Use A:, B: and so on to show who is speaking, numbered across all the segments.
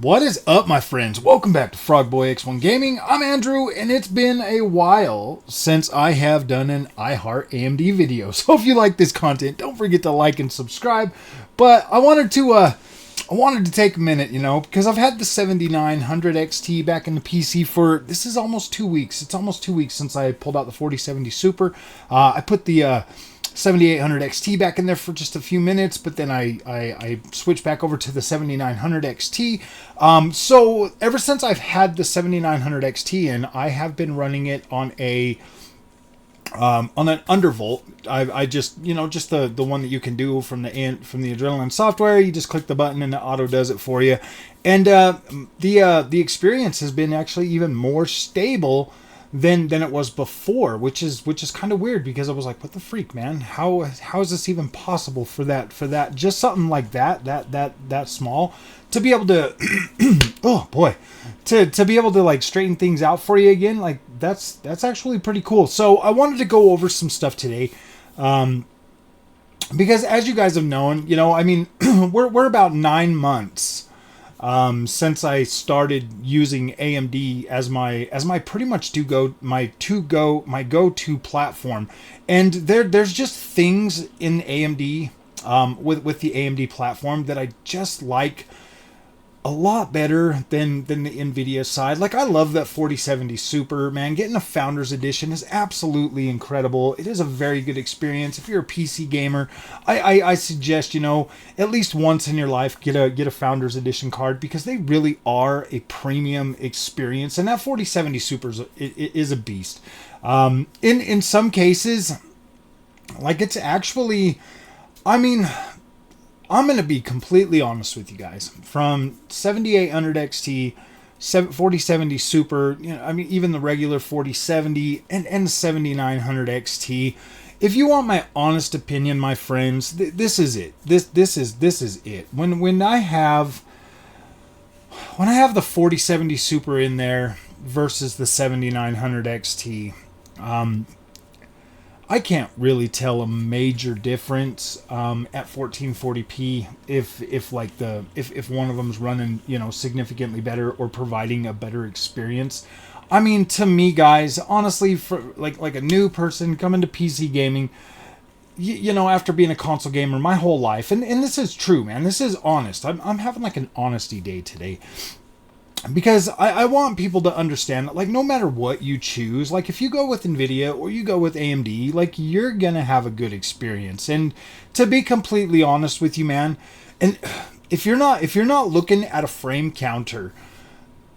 A: What is up, my friends? Welcome back to Frogboy X1 Gaming. I'm Andrew, and it's been a while since I have done an I Heart AMD video. So if you like this content, don't forget to like and subscribe. But I wanted to take a minute, because I've had the 7900 XT back in the PC for, this is almost 2 weeks. It's almost 2 weeks since I pulled out the 4070 Super. I put the 7800 XT back in there for just a few minutes, but then I switched back over to the 7900 XT. So ever since I've had the 7900 XT in, I have been running it on an undervolt. I just just the one that you can do from the Adrenaline software. You just click the button and the auto does it for you, and the experience has been actually even more stable than it was before, which is kind of weird, because I was like, what the freak, man? How is this even possible for that just something like that small to be able to oh boy, to be able to like straighten things out for you again? Like that's actually pretty cool. So I wanted to go over some stuff today, because as you guys have known, we're about 9 months since I started using AMD as my pretty much my go-to platform. And there's just things in AMD, with the AMD platform, that I just like a lot better than the Nvidia side. Like, I love that 4070 Super, man. Getting a Founders Edition is absolutely incredible. It is a very good experience. If you're a PC gamer, I suggest, at least once in your life, get a Founders Edition card, because they really are a premium experience. And that 4070 Super is a beast. In some cases, like, it's actually, I'm going to be completely honest with you guys. From 7800 XT, 4070 Super, even the regular 4070 and 7900 XT. If you want my honest opinion, my friends, this is it. This is it. When I have the 4070 Super in there versus the 7900 XT, I can't really tell a major difference at 1440p if one of them's running significantly better or providing a better experience. To me, guys, honestly, for like a new person coming to PC gaming, after being a console gamer my whole life, and this is true, man, this is honest. I'm having like an honesty day today, because I want people to understand that, like, no matter what you choose, like, if you go with Nvidia or you go with AMD, like, you're gonna have a good experience. And to be completely honest with you, man, and if you're not looking at a frame counter,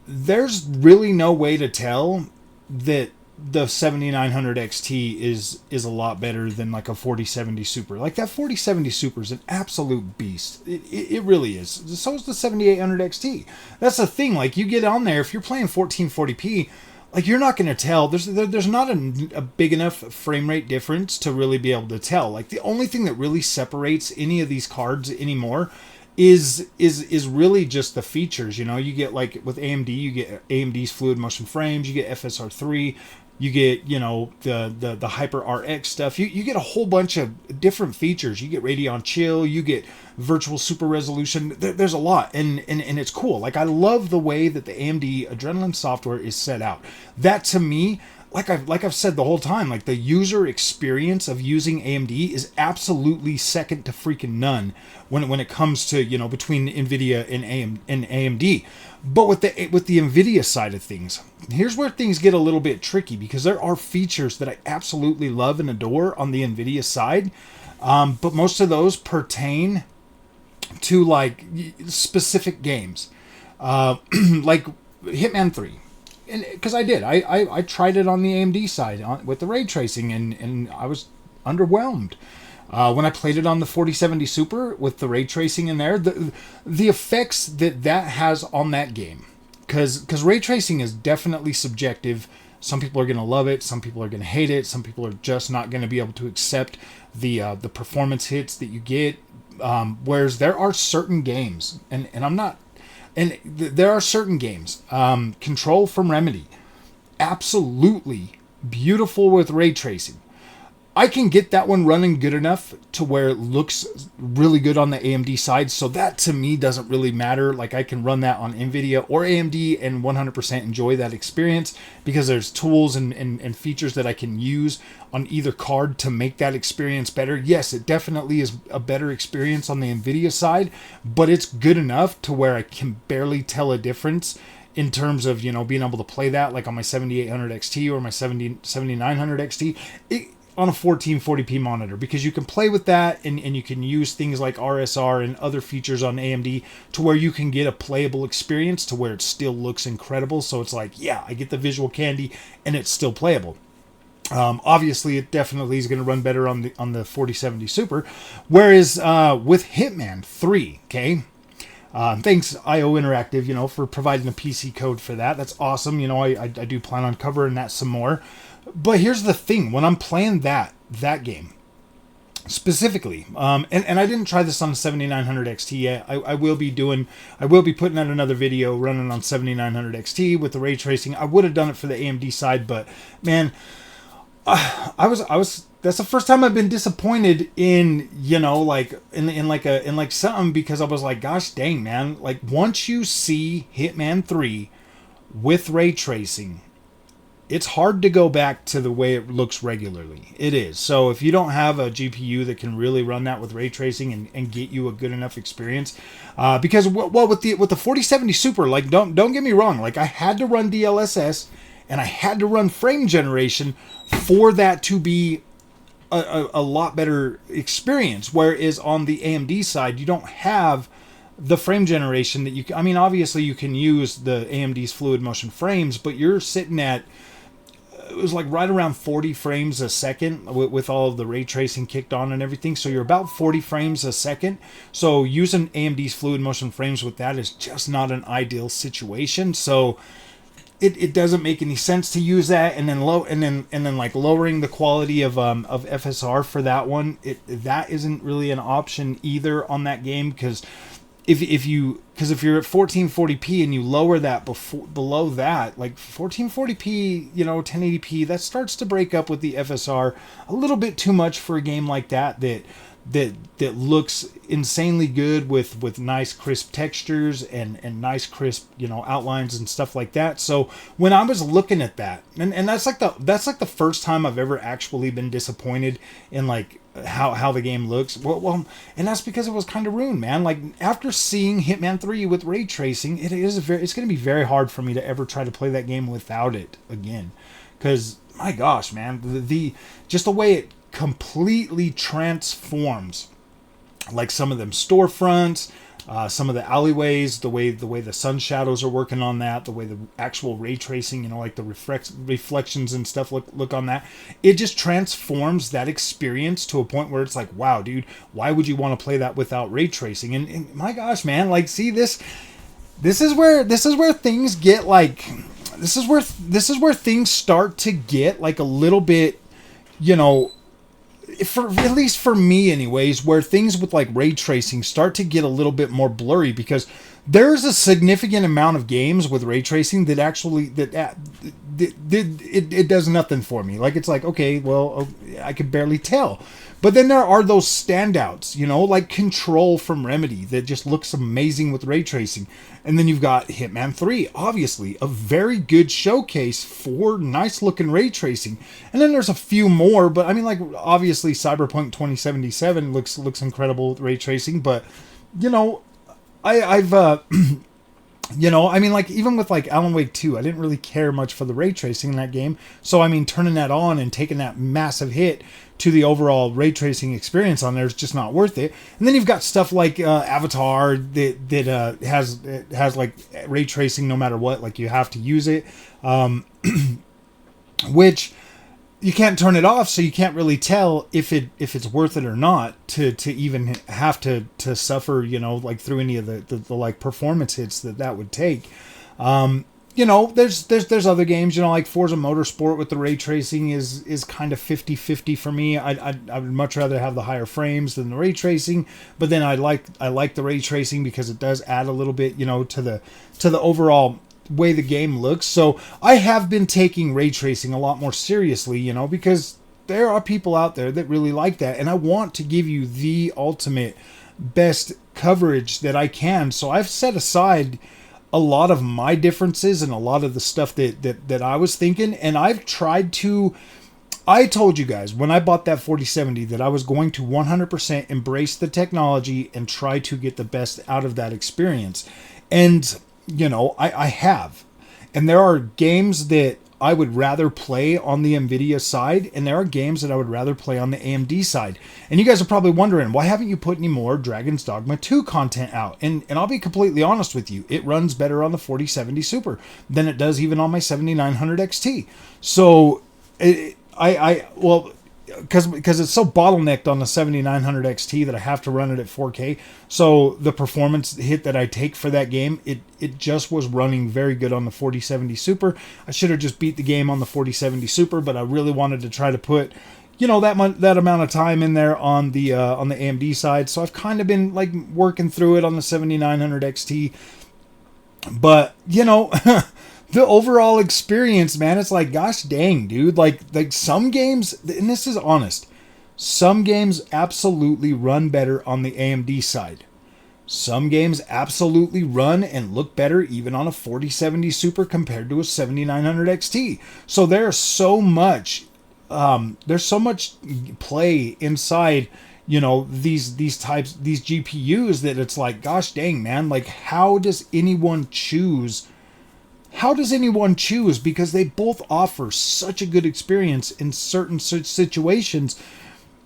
A: there's really no way to tell that the 7900 XT is a lot better than like a 4070 Super. Like, that 4070 Super is an absolute beast. It really is. So is the 7800 XT. That's the thing. Like, you get on there, if you're playing 1440p, like, you're not going to tell. There's not a big enough frame rate difference to really be able to tell. Like, the only thing that really separates any of these cards anymore is really just the features. You get, like, with AMD, you get AMD's fluid motion frames, you get FSR3, you get, the Hyper RX stuff. You get a whole bunch of different features. You get Radeon Chill, you get virtual super resolution. There's a lot, and it's cool. Like, I love the way that the AMD Adrenaline software is set out. That, to me, like I've said the whole time, like, the user experience of using AMD is absolutely second to freaking none when it comes to, between Nvidia and AMD. But with the Nvidia side of things, here's where things get a little bit tricky, because there are features that I absolutely love and adore on the Nvidia side, but most of those pertain to, like, specific games, like Hitman 3. And because I tried it on the AMD side with the ray tracing, and I was underwhelmed. When I played it on the 4070 Super with the ray tracing in there, the effects that has on that game, because ray tracing is definitely subjective. Some people are going to love it, some people are going to hate it, some people are just not going to be able to accept the performance hits that you get. Whereas there are certain games, there are certain games, Control from Remedy, absolutely beautiful with ray tracing. I can get that one running good enough to where it looks really good on the AMD side. So that to me doesn't really matter. Like I can run that on Nvidia or AMD and 100% enjoy that experience because there's tools and features that I can use on either card to make that experience better. Yes, it definitely is a better experience on the Nvidia side, but it's good enough to where I can barely tell a difference in terms of, being able to play that like on my 7800 XT or my 7900 XT. On a 1440p monitor, because you can play with that and you can use things like RSR and other features on AMD to where you can get a playable experience to where it still looks incredible. So it's like, yeah, I get the visual candy and it's still playable. Obviously, it definitely is going to run better on the 4070 Super. Whereas with Hitman 3, okay, thanks IO Interactive, for providing the PC code for that. That's awesome. I do plan on covering that some more. But here's the thing: when I'm playing that game specifically, and I didn't try this on 7900 XT yet. I will be putting out another video running on 7900 XT with the ray tracing. I would have done it for the AMD side, but man, I was. That's the first time I've been disappointed in, in something, because I was like, gosh dang, man, like once you see Hitman 3 with ray tracing, it's hard to go back to the way it looks regularly. It is. So if you don't have a GPU that can really run that with ray tracing and get you a good enough experience, because with the 4070 Super, like don't get me wrong, like I had to run DLSS and I had to run frame generation for that to be a lot better experience. Whereas on the AMD side, you don't have the frame generation that you can. I mean, obviously you can use the AMD's fluid motion frames, but you're sitting at, it was like right around 40 frames a second with all of the ray tracing kicked on and everything. So you're about 40 frames a second. So using AMD's fluid motion frames with that is just not an ideal situation. So it doesn't make any sense to use that, and then lowering the quality of FSR for that one. That isn't really an option either on that game, because if you're at 1440p and you lower that below that, like 1440p, 1080p, that starts to break up with the FSR a little bit too much for a game like that looks insanely good with nice crisp textures and nice crisp outlines and stuff like that. So when I was looking at that, and that's like the first time I've ever actually been disappointed in like how the game looks. Well, and that's because it was kind of ruined, man. Like after seeing Hitman 3 with ray tracing, it's going to be very hard for me to ever try to play that game without it again, because my gosh, man, just the way it completely transforms, like some of them storefronts, some of the alleyways, the way the sun shadows are working on that, the way the actual ray tracing, like the reflections and stuff look on that. It just transforms that experience to a point where it's like, wow, dude, why would you want to play that without ray tracing? And my gosh, man, like, see, this is where things get like, this is where things start to get like a little bit, for at least for me anyways, where things with like ray tracing start to get a little bit more blurry, because there's a significant amount of games with ray tracing that actually it does nothing for me. Like it's like, okay, well, I could barely tell. But then there are those standouts, like Control from Remedy that just looks amazing with ray tracing. And then you've got Hitman 3, obviously a very good showcase for nice looking ray tracing. And then there's a few more, but I mean, like obviously Cyberpunk 2077 looks incredible with ray tracing. But I've I mean, like even with like Alan Wake 2, I didn't really care much for the ray tracing in that game. So I mean, turning that on and taking that massive hit to the overall ray tracing experience on there is just not worth it. And then you've got stuff like Avatar that has like ray tracing no matter what, like you have to use it, which you can't turn it off, so you can't really tell if it's worth it or not to even have to suffer, like through any of the like performance hits that would take. There's other games, like Forza Motorsport with the ray tracing is kind of 50-50 for me. I would much rather have the higher frames than the ray tracing, but then I like the ray tracing because it does add a little bit, to the overall way the game looks. So I have been taking ray tracing a lot more seriously, because there are people out there that really like that, and I want to give you the ultimate best coverage that I can. So I've set aside a lot of my differences and a lot of the stuff that I was thinking, and I've tried to. I told you guys when I bought that 4070 that I was going to 100% embrace the technology and try to get the best out of that experience. And, you know, I have. And there are games that I would rather play on the Nvidia side, and there are games that I would rather play on the AMD side. And you guys are probably wondering, why haven't you put any more Dragon's Dogma 2 content out? And I'll be completely honest with you, it runs better on the 4070 Super than it does even on my 7900 XT. So, well, because it's so bottlenecked on the 7900 XT that I have to run it at 4K. So the performance hit that I take for that game, it just was running very good on the 4070 Super. I should have just beat the game on the 4070 Super, but I really wanted to try to put, you know, that amount of time in there on the AMD side. So I've kind of been like working through it on the 7900 XT. But, you know, the overall experience, man, it's like, gosh dang, dude, like some games, and this is honest, some games absolutely run better on the AMD side. Some games absolutely run and look better even on a 4070 Super compared to a 7900 XT. So there's so much play inside, you know, these GPUs that it's like, gosh dang, man, like how does anyone choose? Because they both offer such a good experience in certain situations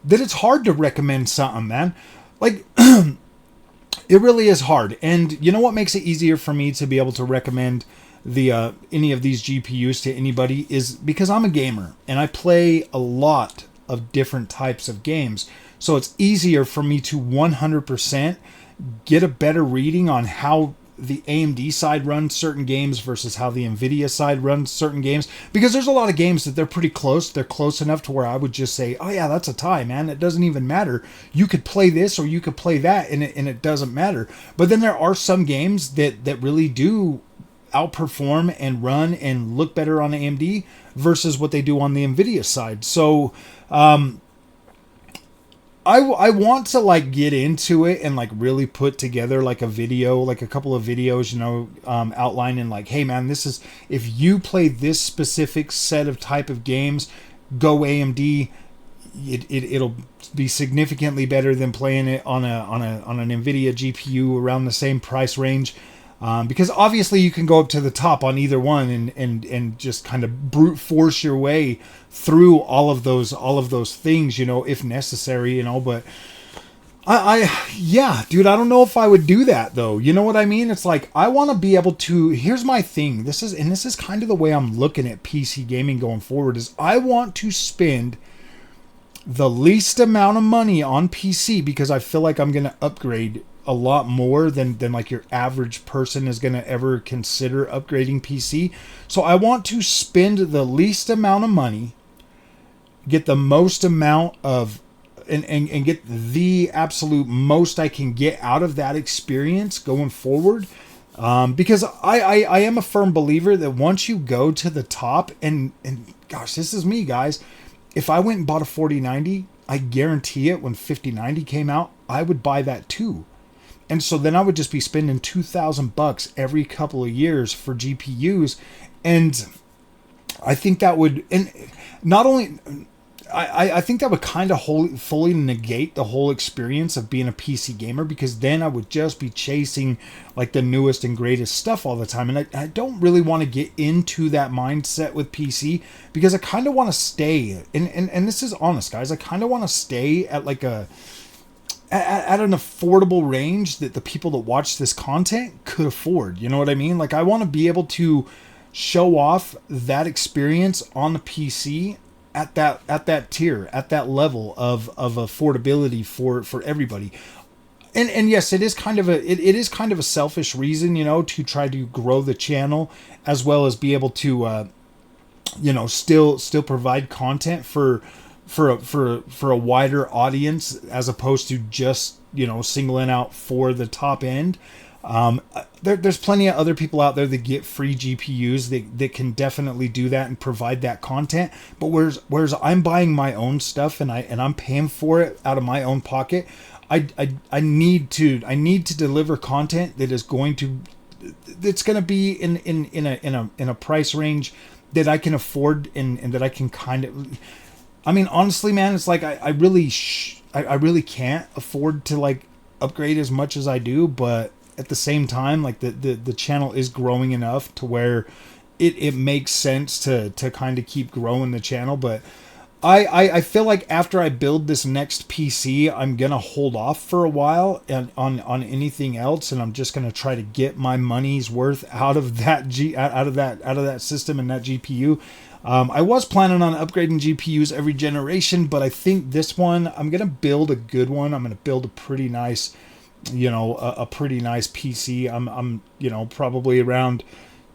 A: that it's hard to recommend something, man. Like, it really is hard. And you know what makes it easier for me to be able to recommend the any of these GPUs to anybody is because I'm a gamer and I play a lot of different types of games. So it's easier for me to 100% get a better reading on how the AMD side runs certain games versus how the Nvidia side runs certain games, because there's a lot of games that they're pretty close. They're close enough to where I would just say, oh yeah, that's a tie, man. It doesn't even matter. You could play this or you could play that, and it doesn't matter. But then there are some games that really do outperform and run and look better on AMD versus what they do on the Nvidia side. So I want to like get into it and like really put together like a video, like a couple of videos, you know, outlining like, hey man, this is, if you play this specific set of type of games, go AMD. It'll be significantly better than playing it on an Nvidia GPU around the same price range. Because obviously you can go up to the top on either one and just kind of brute force your way through all of those things, you know, if necessary, you know. But yeah, dude, I don't know if I would do that though. You know what I mean? It's like, I want to be able to, here's my thing. This is kind of the way I'm looking at PC gaming going forward, is I want to spend the least amount of money on PC because I feel like I'm going to upgrade a lot more than like your average person is going to ever consider upgrading PC. So I want to spend the least amount of money, get the most amount of, and get the absolute most I can get out of that experience going forward. Because I am a firm believer that once you go to the top, and gosh, this is me, guys. If I went and bought a 4090, I guarantee it when 5090 came out, I would buy that too. And so then I would just be spending $2,000 every couple of years for GPUs. And I think that would, and not only, I think that would kind of fully negate the whole experience of being a PC gamer, because then I would just be chasing like the newest and greatest stuff all the time. And I don't really want to get into that mindset with PC, because I kind of want to stay, and this is honest, guys, I kind of want to stay at like at an affordable range that the people that watch this content could afford. You know what I mean? Like, I want to be able to show off that experience on the PC at that tier, at that level of affordability for everybody. And yes, it is kind of a selfish reason, you know, to try to grow the channel as well as be able to you know, still provide content for a wider audience, as opposed to just, you know, singling out for the top end. There's plenty of other people out there that get free GPUs that can definitely do that and provide that content. But whereas I'm buying my own stuff and I'm paying for it out of my own pocket, I need to deliver content that's going to be in a price range that I can afford and that I can kind of. I mean, honestly, man, it's like I really can't afford to like upgrade as much as I do, but at the same time, like the channel is growing enough to where it makes sense to kind of keep growing the channel. But I feel like after I build this next PC, I'm gonna hold off for a while and on anything else, and I'm just gonna try to get my money's worth out of that out of that system and that GPU. I was planning on upgrading GPUs every generation, but I think this one I'm gonna build a good one. I'm gonna build a pretty nice, a pretty nice PC. I'm probably around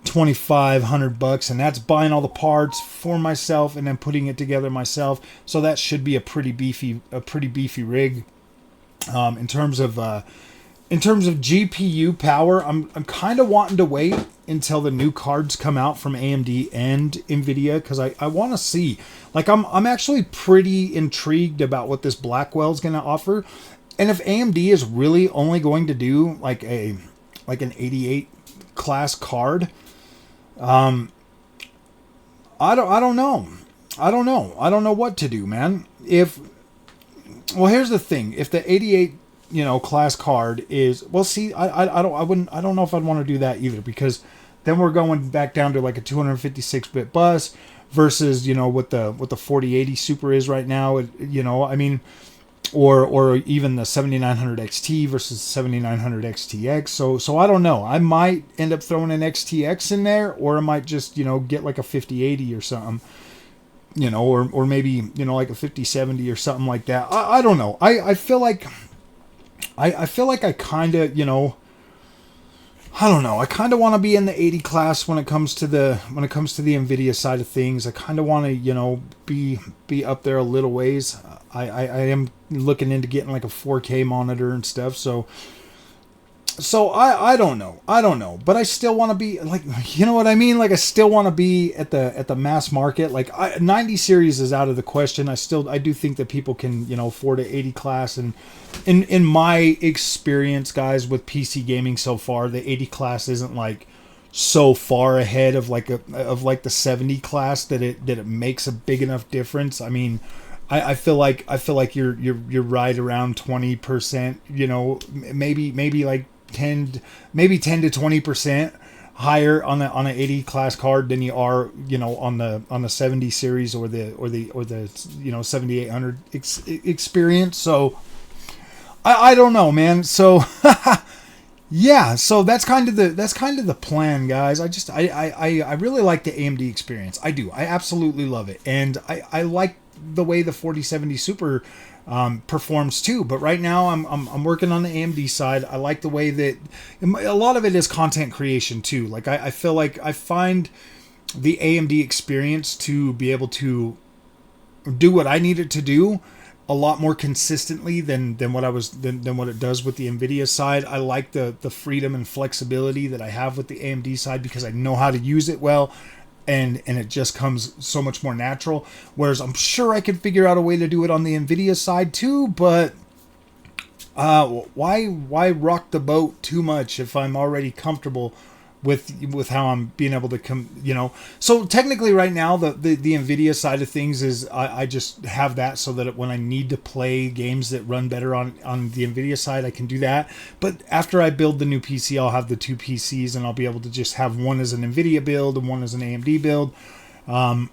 A: $2,500, and that's buying all the parts for myself and then putting it together myself. So that should be a pretty beefy rig. In terms of GPU power, I'm kind of wanting to wait until the new cards come out from AMD and Nvidia, because I want to see. Like I'm actually pretty intrigued about what this Blackwell's going to offer, and if AMD is really only going to do like an 88 class card. I don't know. I don't know what to do, man. Well, here's the thing. If the 88, class card is, well, see, I don't know if I'd want to do that either, because then we're going back down to like a 256-bit bus versus, what the 4080 Super is right now. I mean, or even the 7900 XT versus 7900 XTX. So I don't know. I might end up throwing an XTX in there, or I might just, get like a 5080 or something, or maybe, like a 5070 or something like that. I don't know. I feel like I kind of, I don't know. I kind of want to be in the 80 class when it comes to the Nvidia side of things. I kind of want to, be up there a little ways. I am looking into getting like a 4K monitor and stuff. So I don't know, but I still want to be like, you know what I mean? Like I still want to be at the mass market. Like 90 series is out of the question. I do think that people can, afford an 80 class, and in my experience, guys, with PC gaming so far, the 80 class isn't like so far ahead of like the 70 class that it makes a big enough difference. I mean, I feel like you're right around 20%, maybe like 10 to 20% higher on an 80 class card than you are, on the 70 series or the 7800 experience. So I don't know, man. So yeah, so that's kind of the plan, guys. I really like the AMD experience. I do. I absolutely love it. And I like the way the 4070 Super performs too. But right now I'm working on the AMD side. I like the way that a lot of it is content creation too. Like I feel like I find the AMD experience to be able to do what I need it to do a lot more consistently than what it does with the Nvidia side. I like the freedom and flexibility that I have with the AMD side because I know how to use it well, and it just comes so much more natural. Whereas I'm sure I could figure out a way to do it on the Nvidia side too, but why rock the boat too much if I'm already comfortable with how I'm being able to come, So technically right now the Nvidia side of things is I just have that so that when I need to play games that run better on the Nvidia side, I can do that. But after I build the new PC, I'll have the two PCs and I'll be able to just have one as an Nvidia build and one as an AMD build. With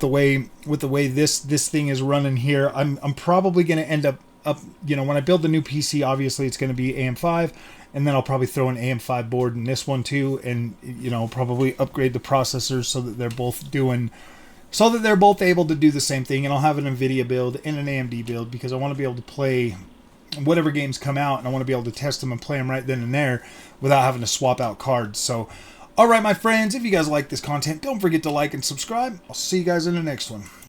A: the way this thing is running here, I'm probably going to end up when I build the new PC, obviously it's going to be AM5. And then I'll probably throw an AM5 board in this one too, and probably upgrade the processors so that they're both able to do the same thing. And I'll have an Nvidia build and an AMD build because I want to be able to play whatever games come out, and I want to be able to test them and play them right then and there without having to swap out cards. So, all right, my friends, if you guys like this content, don't forget to like and subscribe. I'll see you guys in the next one.